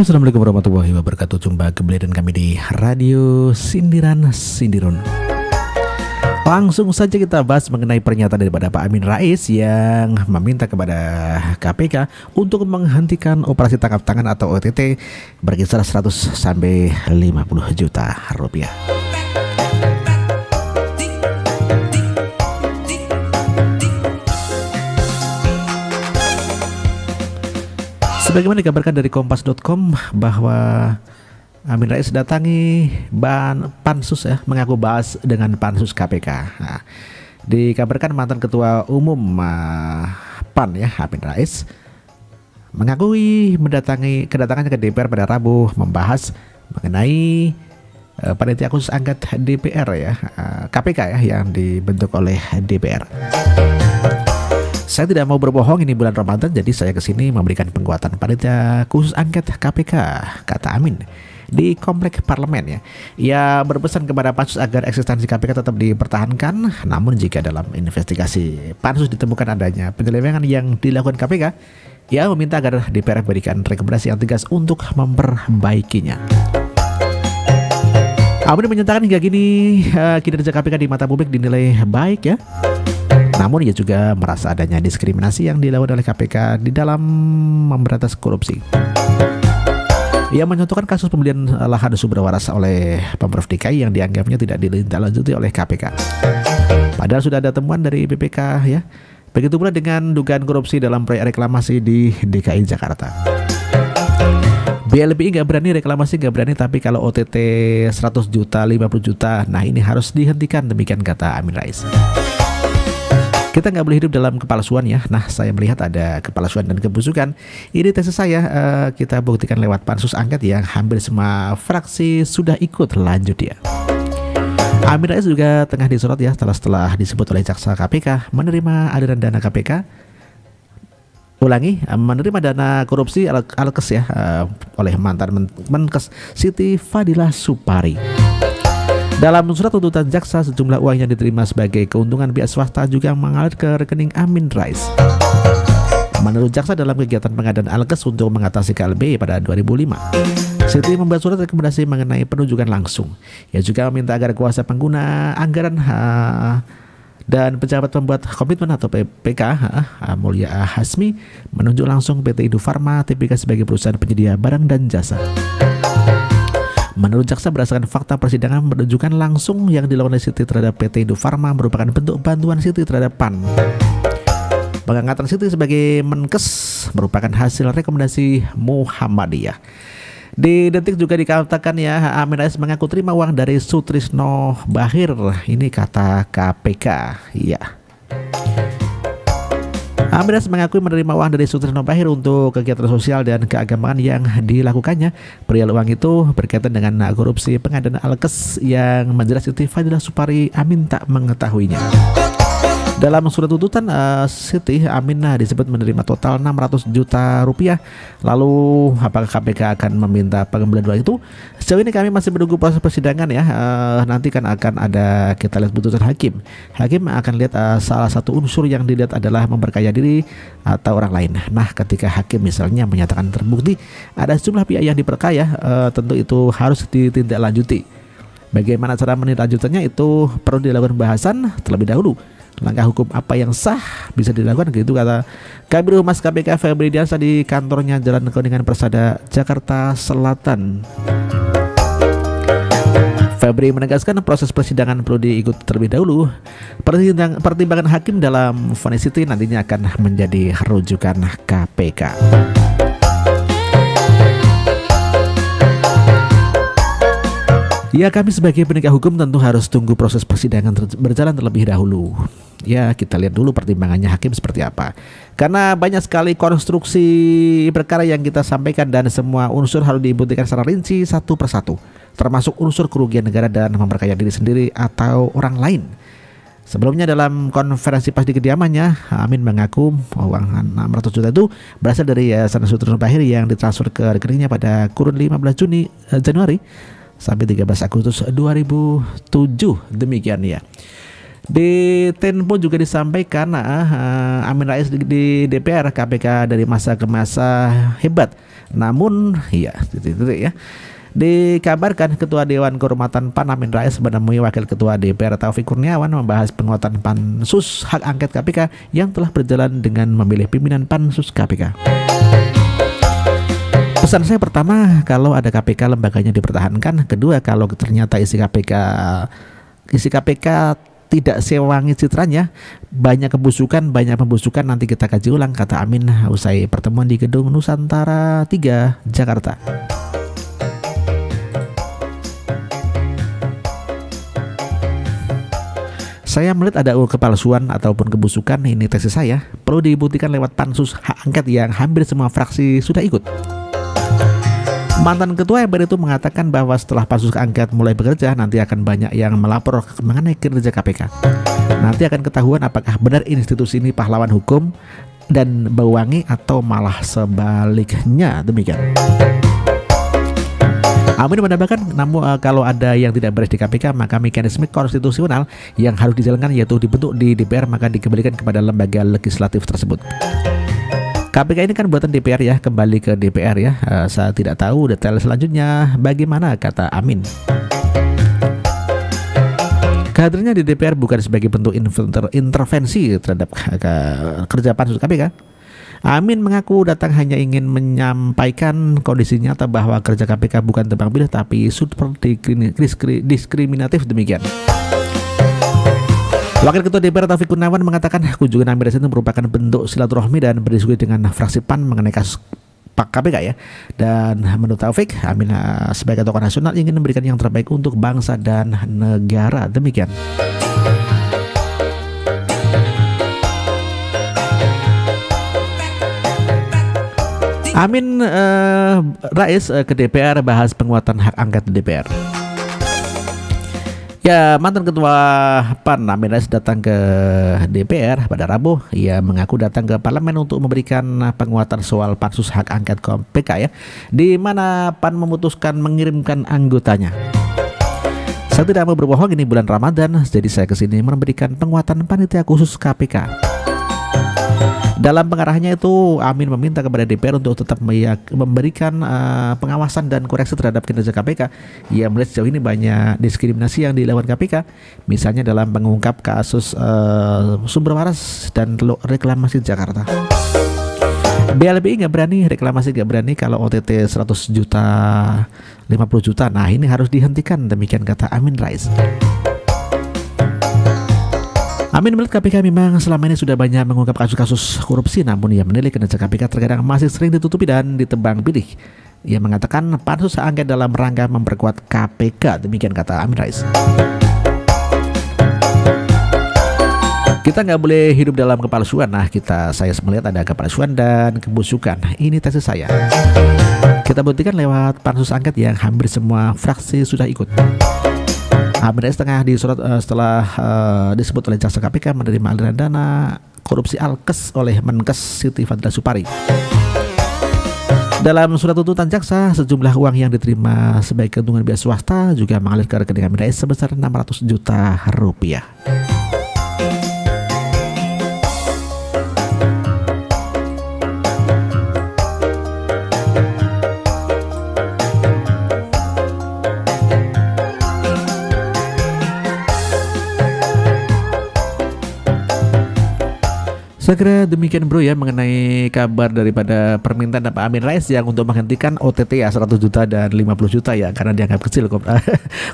Assalamualaikum warahmatullahi wabarakatuh. Jumpa kembali dengan kami di Radio Sindiran Sindirun. Langsung saja kita bahas mengenai pernyataan daripada Pak Amin Rais yang meminta kepada KPK untuk menghentikan operasi tangkap tangan atau OTT berkisar 100 sampai 50 juta rupiah. Sebagaimana dikabarkan dari Kompas.com bahwa Amin Rais datangi Pansus mengaku bahas dengan Pansus KPK. Nah, dikabarkan mantan Ketua Umum PAN Amin Rais mengakui kedatangannya ke DPR pada Rabu membahas mengenai panitia khusus angket DPR KPK yang dibentuk oleh DPR. Saya tidak mau berbohong, ini bulan Ramadan, jadi saya kesini memberikan penguatan panitia khusus angket KPK, kata Amin di komplek parlemen. Ia berpesan kepada Pansus agar eksistensi KPK tetap dipertahankan, namun jika dalam investigasi Pansus ditemukan adanya penyelewengan yang dilakukan KPK, ia meminta agar DPR memberikan rekomendasi yang tegas untuk memperbaikinya. Amin menyatakan hingga kini kinerja KPK di mata publik dinilai baik Namun ia juga merasa adanya diskriminasi yang dilakukan oleh KPK di dalam memberantas korupsi. Ia menyontohkan kasus pembelian lahan sumber waras oleh Pemprov DKI yang dianggapnya tidak ditindaklanjuti oleh KPK. Padahal sudah ada temuan dari BPK Begitu pula dengan dugaan korupsi dalam proyek reklamasi di DKI Jakarta. BLBI nggak berani, tapi kalau OTT 100 juta, 50 juta, nah ini harus dihentikan, demikian kata Amin Rais. Kita nggak boleh hidup dalam kepalsuan Nah, saya melihat ada kepalsuan dan kebusukan. Ini tesis saya, kita buktikan lewat pansus angket yang hampir semua fraksi sudah ikut lanjut Amin Rais juga tengah disorot setelah disebut oleh jaksa KPK menerima aliran dana KPK. Menerima dana korupsi Alkes oleh mantan Menkes Siti Fadila Supari. Dalam surat tuntutan jaksa, sejumlah uang yang diterima sebagai keuntungan pihak swasta juga mengalir ke rekening Amin Rais. Menurut jaksa, dalam kegiatan pengadaan Alkes untuk mengatasi KLB pada 2005, Siti membuat surat rekomendasi mengenai penunjukan langsung. Ia juga meminta agar kuasa pengguna anggaran dan pejabat pembuat komitmen atau PPK Mulia Hasmi menunjuk langsung PT Indofarma Tbk sebagai perusahaan penyedia barang dan jasa. Menurut jaksa, berdasarkan fakta persidangan menunjukkan langsung yang dilakukan oleh Siti terhadap PT Indofarma merupakan bentuk bantuan Siti terhadap PAN. Pengangkatan Siti sebagai Menkes merupakan hasil rekomendasi Muhammadiyah. Di Detik juga dikatakan Amin Rais mengaku terima uang dari Sutrisno Bahir. Ini kata KPK. Amin Rais mengakui menerima uang dari Sutrisno Bahir untuk kegiatan sosial dan keagamaan yang dilakukannya. Perihal uang itu berkaitan dengan korupsi pengadaan Alkes yang menjerat Siti Fadila Supari, Amin tak mengetahuinya. Dalam surat tuntutan Siti, Amin disebut menerima total 600 juta rupiah. Lalu apakah KPK akan meminta pengembalian uang itu? Sejauh ini kami masih menunggu proses persidangan Nanti kan akan ada, kita lihat putusan hakim. Hakim akan lihat salah satu unsur yang dilihat adalah memperkaya diri atau orang lain. Nah, ketika hakim misalnya menyatakan terbukti ada sejumlah pihak yang diperkaya, tentu itu harus ditindaklanjuti. Bagaimana cara menindaklanjutannya itu perlu dilakukan bahasan terlebih dahulu. Langkah hukum apa yang sah bisa dilakukan, gitu kata Kabid Humas KPK Febri Diansyah di kantornya Jalan Kuningan Persada, Jakarta Selatan. Febri menegaskan proses persidangan perlu diikuti terlebih dahulu. Pertimbangan hakim dalam vonis Siti nantinya akan menjadi rujukan KPK. Kami sebagai penegak hukum tentu harus tunggu proses persidangan berjalan terlebih dahulu. Kita lihat dulu pertimbangannya hakim seperti apa. Karena banyak sekali konstruksi perkara yang kita sampaikan dan semua unsur harus dibuktikan secara rinci satu persatu, termasuk unsur kerugian negara dan memperkaya diri sendiri atau orang lain. Sebelumnya dalam konferensi pers di kediamannya, Amin mengaku uang 600 juta itu berasal dari Yayasan Sutrisno Bahir yang ditransfer ke rekeningnya pada kurun 15 Januari sampai 13 Agustus 2007, demikian Di Tempo juga disampaikan Amin Rais di DPR KPK dari masa ke masa hebat. Namun ya dikabarkan Ketua Dewan Kehormatan PAN Amin Rais menemui Wakil Ketua DPR Taufik Kurniawan membahas penguatan Pansus Hak Angket KPK yang telah berjalan dengan memilih pimpinan Pansus KPK. Pesan saya pertama, kalau ada KPK lembaganya dipertahankan. Kedua, kalau ternyata isi KPK tidak sewangi citranya, banyak pembusukan, nanti kita kaji ulang, kata Amin usai pertemuan di Gedung Nusantara 3 Jakarta. Saya melihat ada kepalsuan ataupun kebusukan, ini tesis saya, perlu dibuktikan lewat Pansus Hak Angket yang hampir semua fraksi sudah ikut. Mantan Ketua MPR itu mengatakan bahwa setelah Pansus Angket mulai bekerja, nanti akan banyak yang melapor mengenai kinerja KPK. Nanti akan ketahuan apakah benar institusi ini pahlawan hukum dan bau wangi atau malah sebaliknya, demikian. Amin menambahkan, namun kalau ada yang tidak beres di KPK, maka mekanisme konstitusional yang harus dijalankan yaitu dibentuk di DPR maka dikembalikan kepada lembaga legislatif tersebut. KPK ini kan buatan DPR ya, kembali ke DPR ya. Saya tidak tahu detail selanjutnya bagaimana, kata Amin. Kehadirannya di DPR bukan sebagai bentuk intervensi terhadap kerja Pansus KPK. Amin mengaku datang hanya ingin menyampaikan kondisi nyata bahwa kerja KPK bukan tebang pilih tapi super diskriminatif, demikian. Wakil Ketua DPR Taufik Kurniawan mengatakan kunjungan Amin Rais itu merupakan bentuk silaturahmi dan berdiskusi dengan fraksi PAN mengenai kasus KPK ya. Dan menurut Taufik, Amin sebagai tokoh nasional ingin memberikan yang terbaik untuk bangsa dan negara, demikian. Amin Rais ke DPR bahas penguatan hak angket di DPR. Ya, mantan Ketua PAN Amin Rais datang ke DPR pada Rabu. Ia mengaku datang ke parlemen untuk memberikan penguatan soal Pansus Hak Angket KPK ya, di mana PAN memutuskan mengirimkan anggotanya. Saya tidak mau berbohong, ini bulan Ramadan, jadi saya kesini memberikan penguatan panitia khusus KPK. Dalam pengarahannya itu, Amin meminta kepada DPR untuk tetap memberikan pengawasan dan koreksi terhadap kinerja KPK. Ia melihat sejauh ini banyak diskriminasi yang dilakukan KPK, misalnya dalam mengungkap kasus sumber waras dan reklamasi Jakarta. BLBI nggak berani, reklamasi nggak berani, kalau OTT 100 juta, 50 juta, nah ini harus dihentikan, demikian kata Amin Rais. Amin melihat KPK memang selama ini sudah banyak mengungkap kasus-kasus korupsi, namun ia menilai kinerja KPK terkadang masih sering ditutupi dan ditebang pilih. Ia mengatakan Pansus Hak Angket dalam rangka memperkuat KPK, demikian kata Amin Rais. Kita nggak boleh hidup dalam kepalsuan. Nah, saya melihat ada kepalsuan dan kebusukan. Ini tesis saya. Kita buktikan lewat Pansus Angket yang hampir semua fraksi sudah ikut. Amin Rais tengah disorot setelah disebut oleh jaksa KPK menerima aliran dana korupsi Alkes oleh Menkes Siti Fadila Supari. Dalam surat tuntutan jaksa, sejumlah uang yang diterima sebagai keuntungan biaya swasta juga mengalir ke rekening Amin Rais sebesar 600 juta rupiah. Saya kira demikian bro ya mengenai kabar daripada permintaan Pak Amin Rais yang untuk menghentikan OTT ya 100 juta dan 50 juta ya, karena dianggap kecil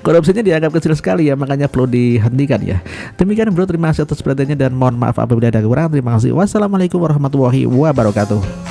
korupsinya dianggap kecil sekali ya, makanya perlu dihentikan ya. Demikian bro, terima kasih atas perhatiannya dan mohon maaf apabila ada kekurangan. Terima kasih. Wassalamualaikum warahmatullahi wabarakatuh.